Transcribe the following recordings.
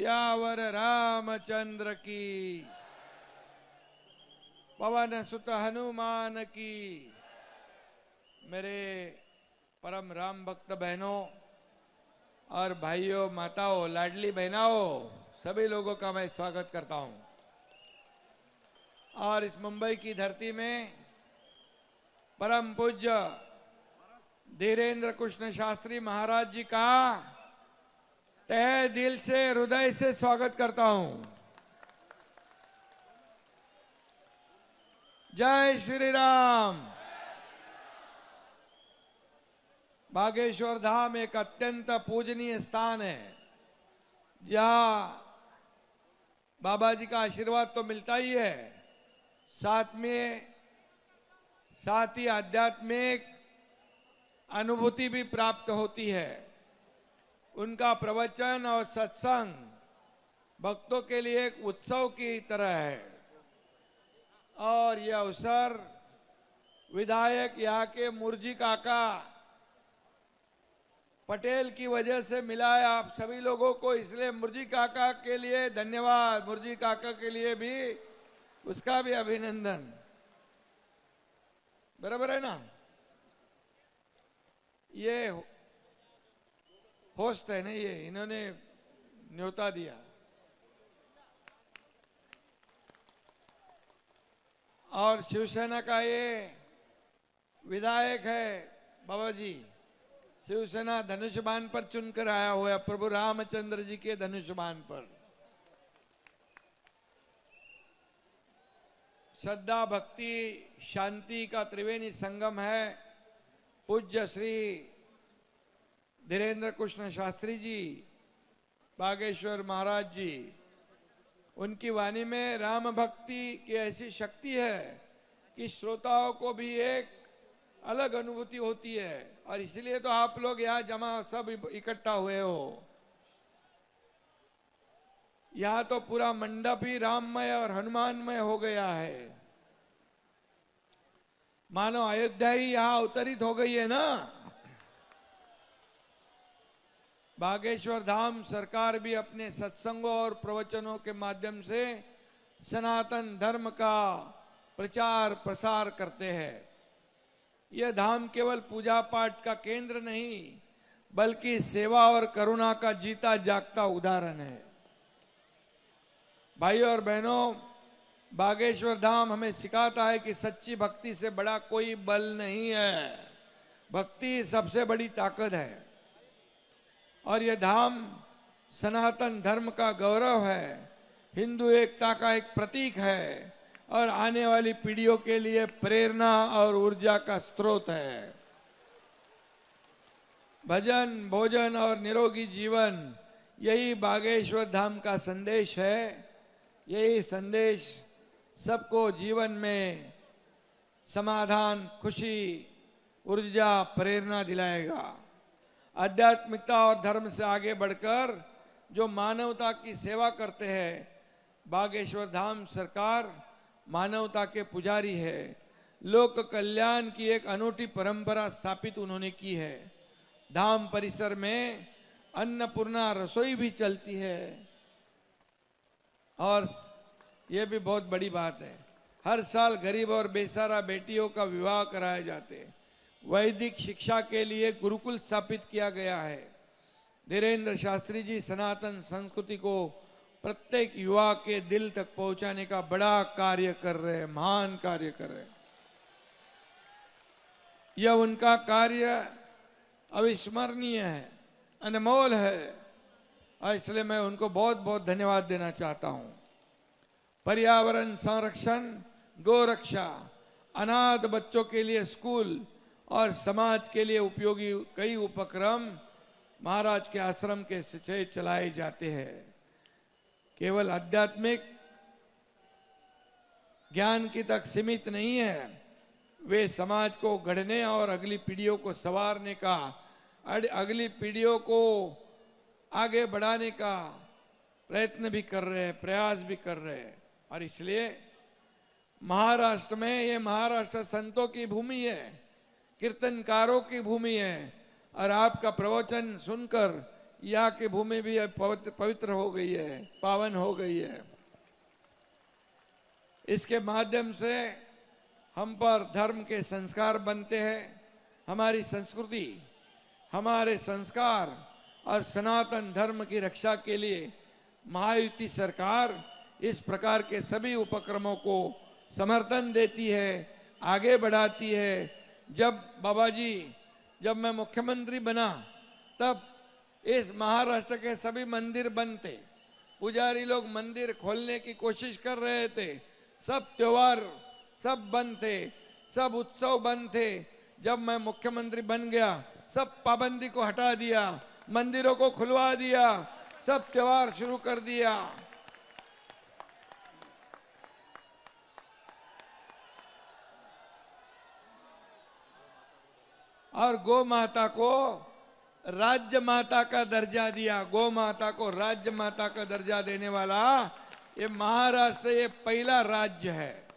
सियावर रामचंद्र की, पवन सुत हनुमान की। मेरे परम राम भक्त बहनों और भाइयों, माताओं, लाडली बहनाओं, सभी लोगों का मैं स्वागत करता हूं। और इस मुंबई की धरती में परम पूज्य धीरेन्द्र कृष्ण शास्त्री महाराज जी का तहे दिल से, हृदय से स्वागत करता हूं। जय श्री राम। बागेश्वर धाम एक अत्यंत पूजनीय स्थान है, जहां बाबा जी का आशीर्वाद तो मिलता ही है, साथ ही आध्यात्मिक अनुभूति भी प्राप्त होती है। उनका प्रवचन और सत्संग भक्तों के लिए एक उत्सव की तरह है। और यह अवसर विधायक यहाँ के मुर्जी काका पटेल की वजह से मिला है आप सभी लोगों को, इसलिए मुर्जी काका के लिए धन्यवाद। मुर्जी काका के लिए भी, उसका भी अभिनंदन। बराबर है ना? ये होस्ट है ना, ये इन्होंने न्योता दिया। और शिवसेना का ये विधायक है बाबा जी, शिवसेना धनुष्यबाण पर चुनकर आया हुआ है, प्रभु रामचंद्र जी के धनुष्यबाण पर। श्रद्धा भक्ति शांति का त्रिवेणी संगम है। पूज्य श्री धीरेन्द्र कृष्ण शास्त्री जी बागेश्वर महाराज जी, उनकी वाणी में राम भक्ति की ऐसी शक्ति है कि श्रोताओं को भी एक अलग अनुभूति होती है। और इसलिए तो आप लोग यहाँ जमा सब इकट्ठा हुए हो। यहाँ तो पूरा मंडप ही राममय और हनुमानमय हो गया है, मानो अयोध्या ही यहाँ अवतरित हो गई है ना। बागेश्वर धाम सरकार भी अपने सत्संगों और प्रवचनों के माध्यम से सनातन धर्म का प्रचार प्रसार करते हैं। यह धाम केवल पूजा पाठ का केंद्र नहीं, बल्कि सेवा और करुणा का जीता जागता उदाहरण है। भाइयों और बहनों, बागेश्वर धाम हमें सिखाता है कि सच्ची भक्ति से बड़ा कोई बल नहीं है। भक्ति सबसे बड़ी ताकत है। और यह धाम सनातन धर्म का गौरव है, हिंदू एकता का एक प्रतीक है और आने वाली पीढ़ियों के लिए प्रेरणा और ऊर्जा का स्रोत है। भजन, भोजन और निरोगी जीवन, यही बागेश्वर धाम का संदेश है। यही संदेश सबको जीवन में समाधान, खुशी, ऊर्जा, प्रेरणा दिलाएगा। आध्यात्मिकता और धर्म से आगे बढ़कर जो मानवता की सेवा करते हैं, बागेश्वर धाम सरकार मानवता के पुजारी है। लोक कल्याण की एक अनूठी परंपरा स्थापित उन्होंने की है। धाम परिसर में अन्नपूर्णा रसोई भी चलती है। और यह भी बहुत बड़ी बात है, हर साल गरीब और बेसहारा बेटियों का विवाह कराए जाते। वैदिक शिक्षा के लिए गुरुकुल स्थापित किया गया है। धीरेन्द्र शास्त्री जी सनातन संस्कृति को प्रत्येक युवा के दिल तक पहुंचाने का बड़ा कार्य कर रहे हैं, महान कार्य कर रहे हैं। यह उनका कार्य अविस्मरणीय है, अनमोल है, और इसलिए मैं उनको बहुत बहुत धन्यवाद देना चाहता हूं। पर्यावरण संरक्षण, गोरक्षा, अनाथ बच्चों के लिए स्कूल और समाज के लिए उपयोगी कई उपक्रम महाराज के आश्रम के से चलाए जाते हैं। केवल आध्यात्मिक ज्ञान की तक सीमित नहीं है, वे समाज को गढ़ने और अगली पीढ़ियों को संवारने का, अगली पीढ़ियों को आगे बढ़ाने का प्रयत्न भी कर रहे हैं, प्रयास भी कर रहे हैं। और इसलिए महाराष्ट्र में, ये महाराष्ट्र संतों की भूमि है, कीर्तनकारों की भूमि है। और आपका प्रवचन सुनकर यहाँ की भूमि भी अब पवित्र हो गई है, पावन हो गई है। इसके माध्यम से हम पर धर्म के संस्कार बनते हैं। हमारी संस्कृति, हमारे संस्कार और सनातन धर्म की रक्षा के लिए महायुति सरकार इस प्रकार के सभी उपक्रमों को समर्थन देती है, आगे बढ़ाती है। जब मैं मुख्यमंत्री बना तब इस महाराष्ट्र के सभी मंदिर बंद थे, पुजारी लोग मंदिर खोलने की कोशिश कर रहे थे, सब त्योहार सब बंद थे, सब उत्सव बंद थे। जब मैं मुख्यमंत्री बन गया सब पाबंदी को हटा दिया, मंदिरों को खुलवा दिया, सब त्योहार शुरू कर दिया। और गौ माता को राज्य माता का दर्जा दिया। गौ माता को राज्य माता का दर्जा देने वाला ये महाराष्ट्र ये पहला राज्य है।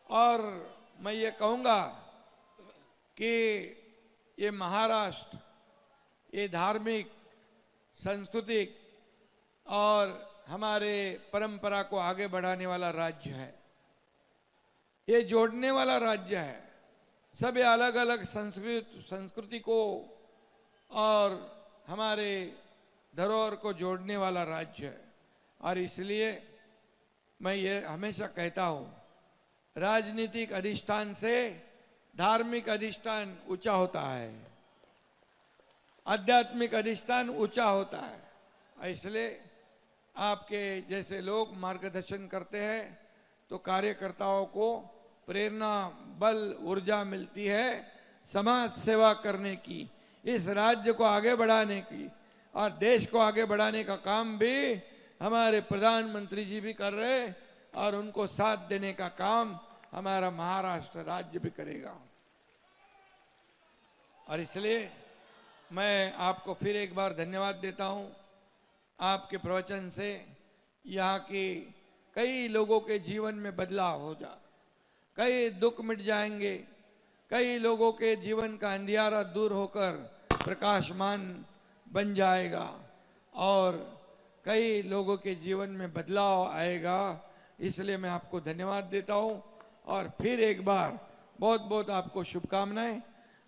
और मैं ये कहूंगा कि ये महाराष्ट्र ये धार्मिक, सांस्कृतिक और हमारे परंपरा को आगे बढ़ाने वाला राज्य है, ये जोड़ने वाला राज्य है। सभी अलग अलग संस्कृति को और हमारे धरोहर को जोड़ने वाला राज्य है। और इसलिए मैं ये हमेशा कहता हूं, राजनीतिक अधिष्ठान से धार्मिक अधिष्ठान ऊंचा होता है, आध्यात्मिक अधिष्ठान ऊंचा होता है। इसलिए आपके जैसे लोग मार्गदर्शन करते हैं तो कार्यकर्ताओं को प्रेरणा, बल, ऊर्जा मिलती है समाज सेवा करने की, इस राज्य को आगे बढ़ाने की, और देश को आगे बढ़ाने का काम भी हमारे प्रधानमंत्री जी भी कर रहे हैं और उनको साथ देने का काम हमारा महाराष्ट्र राज्य भी करेगा। और इसलिए मैं आपको फिर एक बार धन्यवाद देता हूं। आपके प्रवचन से यहाँ की कई लोगों के जीवन में बदलाव हो जा, कई दुख मिट जाएंगे, कई लोगों के जीवन का अंधियारा दूर होकर प्रकाशमान बन जाएगा और कई लोगों के जीवन में बदलाव आएगा। इसलिए मैं आपको धन्यवाद देता हूं और फिर एक बार बहुत बहुत आपको शुभकामनाएं।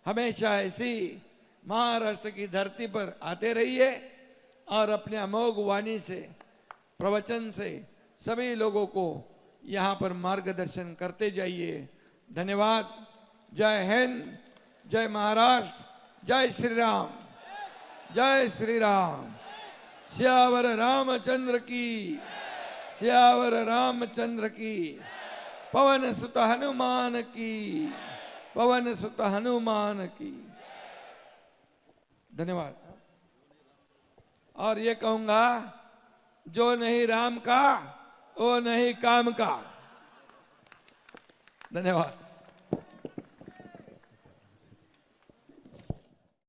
हमेशा ऐसी महाराष्ट्र की धरती पर आते रहिए और अपने अमोघ वाणी से, प्रवचन से सभी लोगों को यहाँ पर मार्गदर्शन करते जाइए। धन्यवाद। जय हिंद, जय महाराष्ट्र, जय श्री राम, जय श्री राम। सियावर रामचंद्र की, सियावर रामचंद्र की। पवन सुत हनुमान की, पवन सुत हनुमान की। धन्यवाद। और ये कहूंगा, जो नहीं राम का वो नहीं काम का। धन्यवाद।